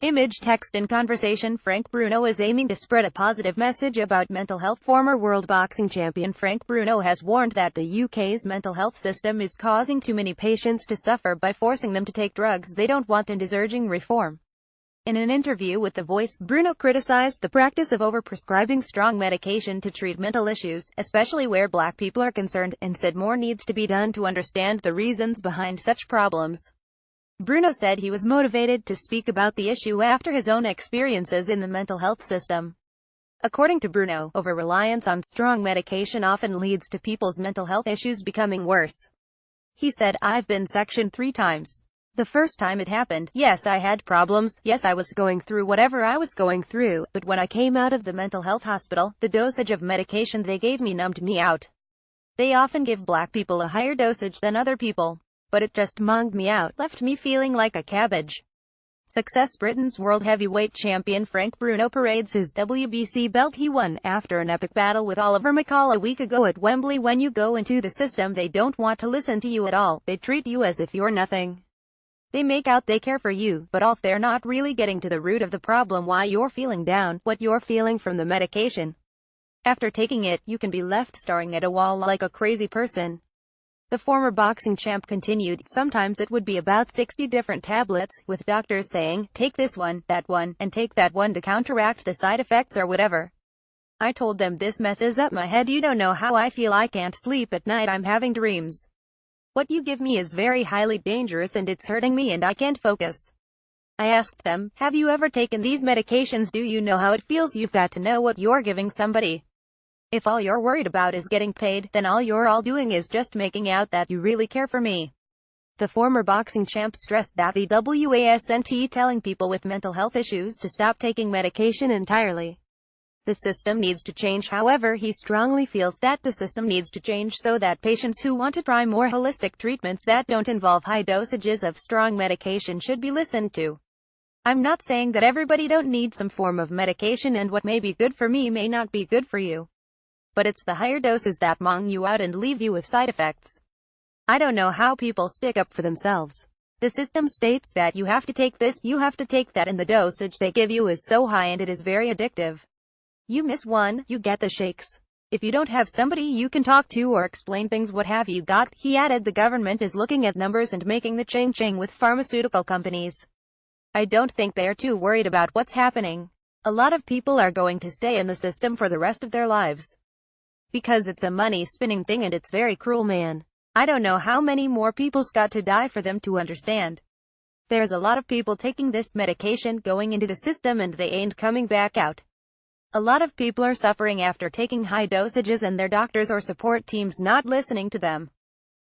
Image, text and conversation. Frank Bruno is aiming to spread a positive message about mental health. Former world boxing champion Frank Bruno has warned that the UK's mental health system is causing too many patients to suffer by forcing them to take drugs they don't want and is urging reform. In an interview with The Voice, Bruno criticized the practice of overprescribing strong medication to treat mental issues, especially where black people are concerned, and said more needs to be done to understand the reasons behind such problems. Bruno said he was motivated to speak about the issue after his own experiences in the mental health system. According to Bruno, over-reliance on strong medication often leads to people's mental health issues becoming worse. He said, "I've been sectioned 3 times. The first time it happened, yes, I had problems, yes, I was going through whatever I was going through, but when I came out of the mental health hospital, the dosage of medication they gave me numbed me out. They often give black people a higher dosage than other people, but it just monged me out, left me feeling like a cabbage." Success. Britain's world heavyweight champion Frank Bruno parades his WBC belt he won after an epic battle with Oliver McCall a week ago at Wembley. When you go into the system, they don't want to listen to you at all. They treat you as if you're nothing. They make out they care for you, but all they're not really getting to the root of the problem, why you're feeling down, what you're feeling from the medication. After taking it, you can be left staring at a wall like a crazy person. The former boxing champ continued, "Sometimes it would be about 60 different tablets, with doctors saying, take this one, and take that one to counteract the side effects or whatever. I told them, this messes up my head, you don't know how I feel, I can't sleep at night, I'm having dreams. What you give me is very highly dangerous and it's hurting me and I can't focus." I asked them, "Have you ever taken these medications? Do you know how it feels? You've got to know what you're giving somebody. If all you're worried about is getting paid, then all you're doing is just making out that you really care for me." The former boxing champ stressed that he wasn't telling people with mental health issues to stop taking medication entirely. The system needs to change. However, he strongly feels that the system needs to change so that patients who want to try more holistic treatments that don't involve high dosages of strong medication should be listened to. "I'm not saying that everybody don't need some form of medication, and what may be good for me may not be good for you. But it's the higher doses that mong you out and leave you with side effects. I don't know how people stick up for themselves. The system states that you have to take this, you have to take that, and the dosage they give you is so high and it is very addictive. You miss one, you get the shakes. If you don't have somebody you can talk to or explain things, what have you got?" He added, "The government is looking at numbers and making the ching-ching with pharmaceutical companies. I don't think they're too worried about what's happening. A lot of people are going to stay in the system for the rest of their lives. Because it's a money-spinning thing and it's very cruel, man. I don't know how many more people's got to die for them to understand. There's a lot of people taking this medication, going into the system, and they ain't coming back out. A lot of people are suffering after taking high dosages and their doctors or support teams not listening to them.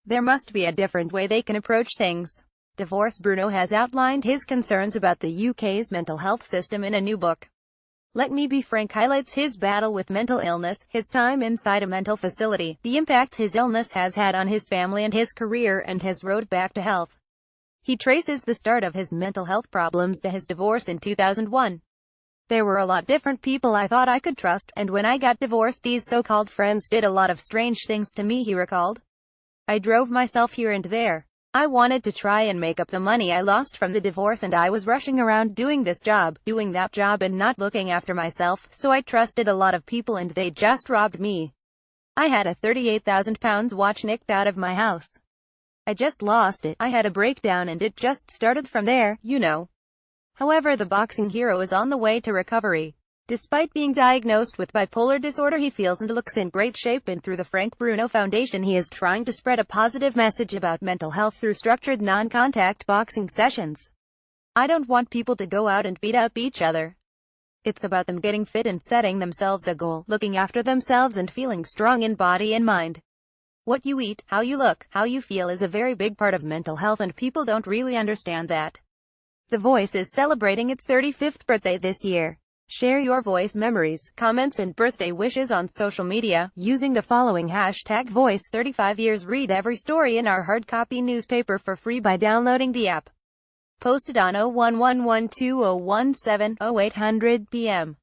There must be a different way they can approach things." Divorce. Bruno has outlined his concerns about the UK's mental health system in a new book. Let Me Be Frank highlights his battle with mental illness, his time inside a mental facility, the impact his illness has had on his family and his career, and his road back to health. He traces the start of his mental health problems to his divorce in 2001. "There were a lot different people I thought I could trust, and when I got divorced, these so-called friends did a lot of strange things to me," he recalled. "I drove myself here and there. I wanted to try and make up the money I lost from the divorce, and I was rushing around doing this job, doing that job, and not looking after myself, so I trusted a lot of people and they just robbed me. I had a £38,000 watch nicked out of my house. I just lost it. I had a breakdown and it just started from there, you know." However, the boxing hero is on the way to recovery. Despite being diagnosed with bipolar disorder, he feels and looks in great shape, and through the Frank Bruno Foundation he is trying to spread a positive message about mental health through structured non-contact boxing sessions. "I don't want people to go out and beat up each other. It's about them getting fit and setting themselves a goal, looking after themselves and feeling strong in body and mind. What you eat, how you look, how you feel is a very big part of mental health, and people don't really understand that." The Voice is celebrating its 35th birthday this year. Share your voice memories, comments and birthday wishes on social media, using the following hashtag #Voice35years. Read every story in our hard copy newspaper for free by downloading the app. Posted on 01112017-0800 p.m.